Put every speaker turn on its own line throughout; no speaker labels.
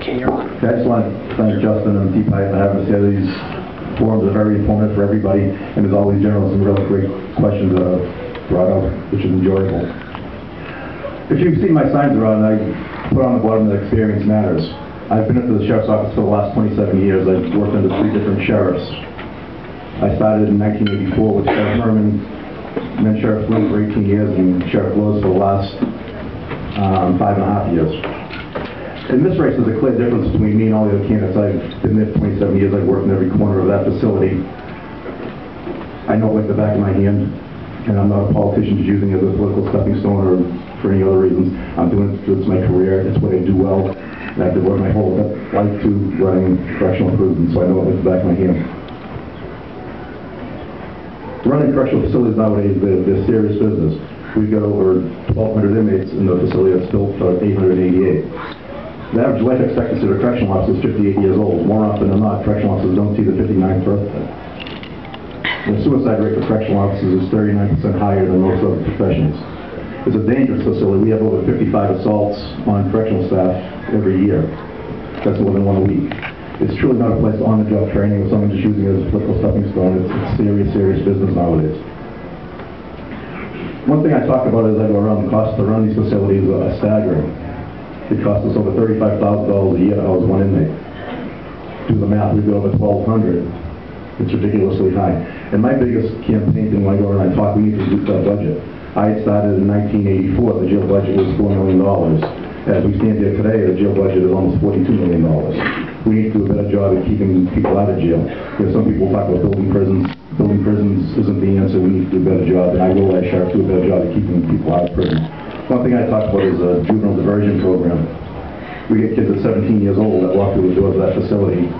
Okay, you're on.
I just want to thank Justin and T-Pipe for having us here. These forums are very informative for everybody, and there's always generally some really great questions that are brought up, which is enjoyable. If you've seen my signs around, I put on the bottom that experience matters. I've been at the sheriff's office for the last 27 years. I've worked under 3 different sheriffs. I started in 1984 with Sheriff Herman, and then Sheriff Flynn for 18 years, and Sheriff Lowe's for the last 5.5 years. In this race, there's a clear difference between me and all the other candidates. I've been there for 27 years. I've worked in every corner of that facility. I know it like the back of my hand, and I'm not a politician just using it as a political stepping stone or for any other reasons. I'm doing it because it's my career. It's what I do well. And I've devoted my whole life to running correctional improvement, so I know it like the back of my hand. Running correctional facilities nowadays, they're serious business. We've got over 1,200 inmates in the facility that's built for 888. The average life expectancy of a correctional officer is 58 years old. More often than not, correctional officers don't see the 59th birthday. The suicide rate for correctional officers is 39% higher than most other professions. It's a dangerous facility. We have over 55 assaults on correctional staff every year. That's more than one a week. It's truly not a place for on-the-job training or someone just using it as a political stepping stone. It's serious, serious business nowadays. One thing I talk about as I go around, the cost to run these facilities are staggering. It costs us over $35,000 a year to house one inmate. Do the math, we've got over 1,200. It's ridiculously high. And my biggest campaign thing when I go around and talk, we need to reduce our budget. I had started in 1984, the jail budget was $4 million. As we stand here today, the jail budget is almost $42 million. We need to do a better job at keeping people out of jail. Because some people talk about building prisons. Building prisons isn't the answer. We need to do a better job, and I will, as sheriff, do a better job at keeping people out of prison. One thing I talked about is a juvenile diversion program. We get kids at 17 years old that walk through the doors of that facility.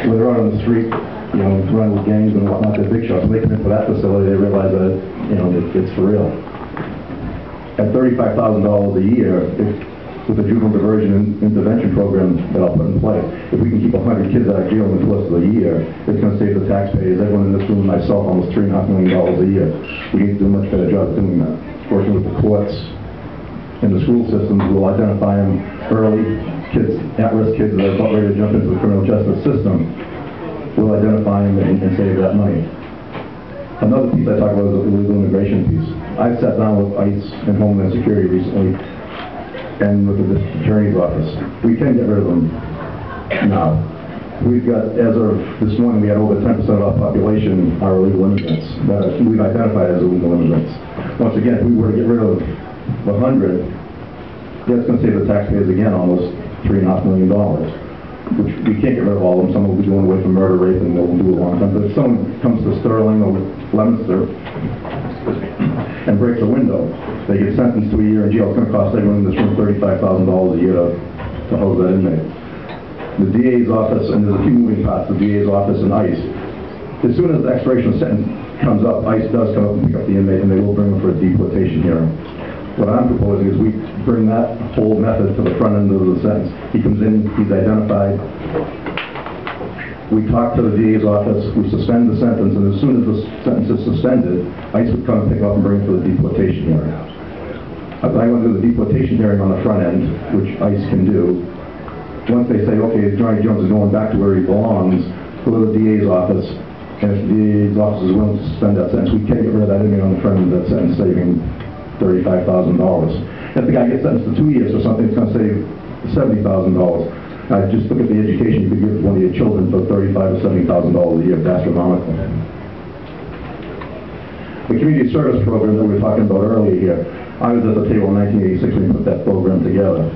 When they're out on the street, you know, running with gangs and whatnot, they're big shots. When they come into that facility, they realize that, you know, it's for real. At $35,000 a year, with the juvenile diversion intervention program that I'll put in place, if we can keep 100 kids out of jail in the course of the year, it's going to save the taxpayers, everyone in this room, myself, almost $3.5 million a year. We need to do a much better job of doing that. Working with the courts and the school systems, we'll identify them early. Kids, at-risk kids that are about ready to jump into the criminal justice system, we'll identify them and save that money. Another piece I talk about is the illegal immigration piece. I've sat down with ICE and Homeland Security recently and with the district attorney's office. We can get rid of them now. We've got, as of this morning, we had over 10% of our population are illegal immigrants that we've identified as illegal immigrants. Once again, if we were to get rid of 100, that's going to save the taxpayers again almost $3.5 million. Which we can't get rid of all of them. Some will be going away from murder, rape, and they'll do a long time. But if someone comes to Sterling or Leominster and breaks a window, they get sentenced to a year in jail. It's going to cost everyone in this room $35,000 a year to house that inmate. The DA's office, and there's a few moving parts, the DA's office and ICE. As soon as the expiration of sentence comes up, ICE does come up and pick up the inmate, and they will bring him for a deportation hearing. What I'm proposing is we bring that whole method to the front end of the sentence. He comes in, he's identified. We talk to the DA's office, we suspend the sentence, and as soon as the sentence is suspended, ICE would come and pick up and bring him for the deportation hearing. I want to do the deportation hearing on the front end, which ICE can do. Once they say, okay, Johnny Jones is going back to where he belongs, go to the DA's office, and if the DA's office is willing to suspend that sentence, we can get rid of that inmate on the front end of that sentence, saving $35,000. If the guy gets sentenced to 2 years or something, it's going to save $70,000. Just look at the education you could give one of your children for $35,000 to $70,000 a year. It's astronomical. The community service program that we were talking about earlier here, I was at the table in 1986 when we put that program together.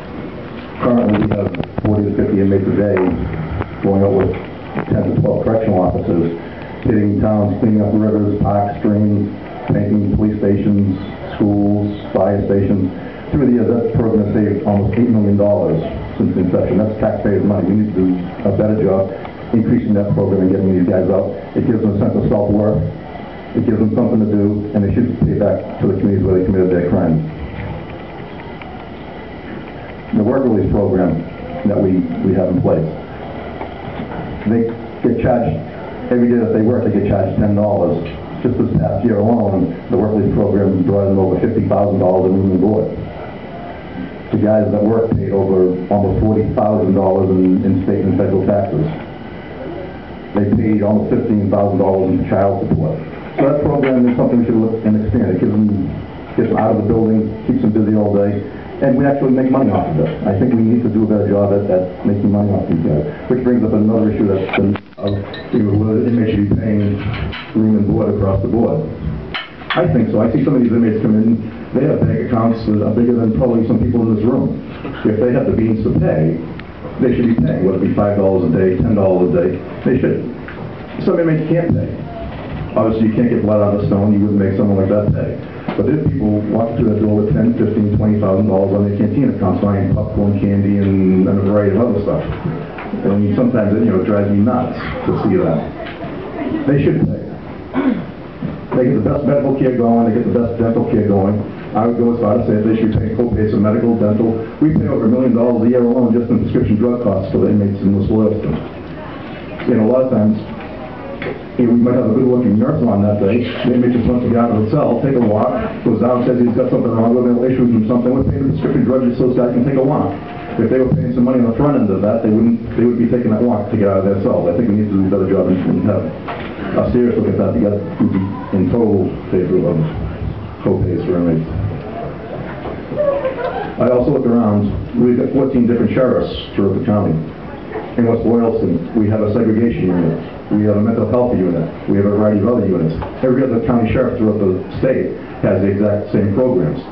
Currently, we have 40 to 50 inmates a day going out with 10 to 12 correctional officers, hitting towns, cleaning up rivers, parks, streams, painting police stations, schools, fire stations. Through the years, that program has saved almost $8 million since inception. That's taxpayers' money. We need to do a better job increasing that program and getting these guys out. It gives them a sense of self-worth. It gives them something to do, and they should pay back to the communities where they committed their crimes. The work release program that we have in place. They get charged, every day that they work, they get charged $10. Just this past year alone, the work release program brought in over $50,000 in room and board. The guys that work paid over almost $40,000 in state and federal taxes. They paid almost $15,000 in child support. So that program is something we should look and expand. It gets them out of the building, keeps them busy all day, and we actually make money off of it. I think we need to do a better job at making money off these guys. Which brings up another issue that's been whether inmates should be paying room and board across the board. I think so. I see some of these inmates come in, they have bank accounts that are bigger than probably some people in this room. If they have the means to pay, they should be paying, whether it be $5 a day, $10 a day, they should. Some inmates can't pay. Obviously, you can't get blood out of the stone, you wouldn't make someone like that pay. But if people walk through that door with $10,000, $15,000, $20,000 on their canteen accounts, buying popcorn, candy, and a variety of other stuff. And sometimes it drives me nuts to see that. They should pay. They get the best medical care going, they get the best dental care going. I would go as far to say that they should pay co-pays for medical, dental. We pay over $1 million a year alone just in prescription drug costs for the inmates in this system. A lot of times, we might have a good-looking nurse on that day. The inmate just wants to get out of the cell, take a walk, goes down, says he's got something wrong with him, issues him something. We're paying the prescription drug just so this guy can take a walk. If they were paying some money on the front end of that, they would be taking that walk to get out of their cells. I think we need to do a better job and have a serious look at that to get in total favor of co-pays for inmates. I also look around. We've got 14 different sheriffs throughout the county. In West Boylston, we have a segregation unit. We have a mental health unit. We have a variety of other units. Every other county sheriff throughout the state has the exact same programs.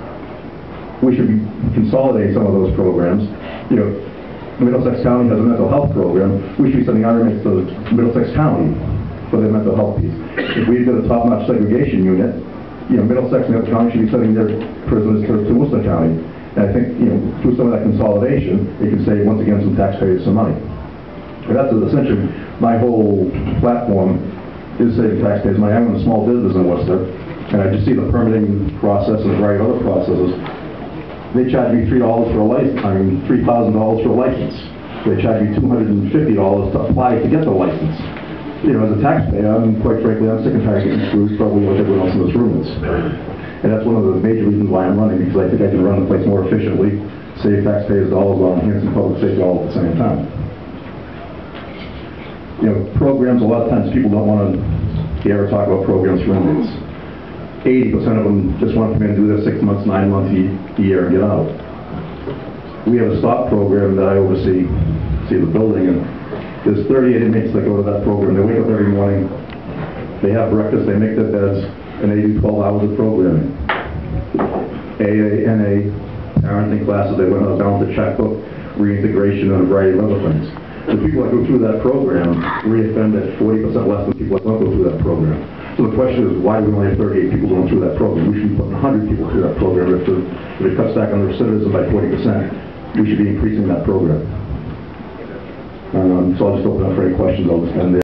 We should be consolidating some of those programs. Middlesex County has a mental health program. We should be sending our inmates to Middlesex County for their mental health piece. If we've got a top-notch segregation unit, Middlesex and other counties should be sending their prisoners to Worcester County. And I think, through some of that consolidation, it can save, once again, some taxpayers some money. But that's essentially my whole platform is saving taxpayers money. I own a small business in Worcester, and I just see the permitting process and a variety of other processes. They charge me $3 for a license, $3,000 for a license. They charge me $250 to apply to get the license. As a taxpayer, quite frankly, I'm sick and tired of getting screwed, probably like everyone else in this room is. And that's one of the major reasons why I'm running, because I think I can run the place more efficiently, save taxpayers dollars while enhancing public safety all at the same time. Programs, a lot of times people don't want to hear or talk about programs for inmates. 80% of them just want to come in and do their 6 months, 9 months, a year and get out. We have a STOP program that I oversee the building, and there's 38 inmates that go to that program. They wake up every morning, they have breakfast, they make their beds, and they do 12 hours of programming. AA, NA, parenting classes, they learn how to balance a checkbook, reintegration, and a variety of other things. The people that go through that program re-offend at 40% less than people that don't go through that program. So the question is, why do we only have 38 people going through that program? We should be putting 100 people through that program. If it cuts back on recidivism by 40%, we should be increasing that program. So I'll just open up for any questions. I'll just end there.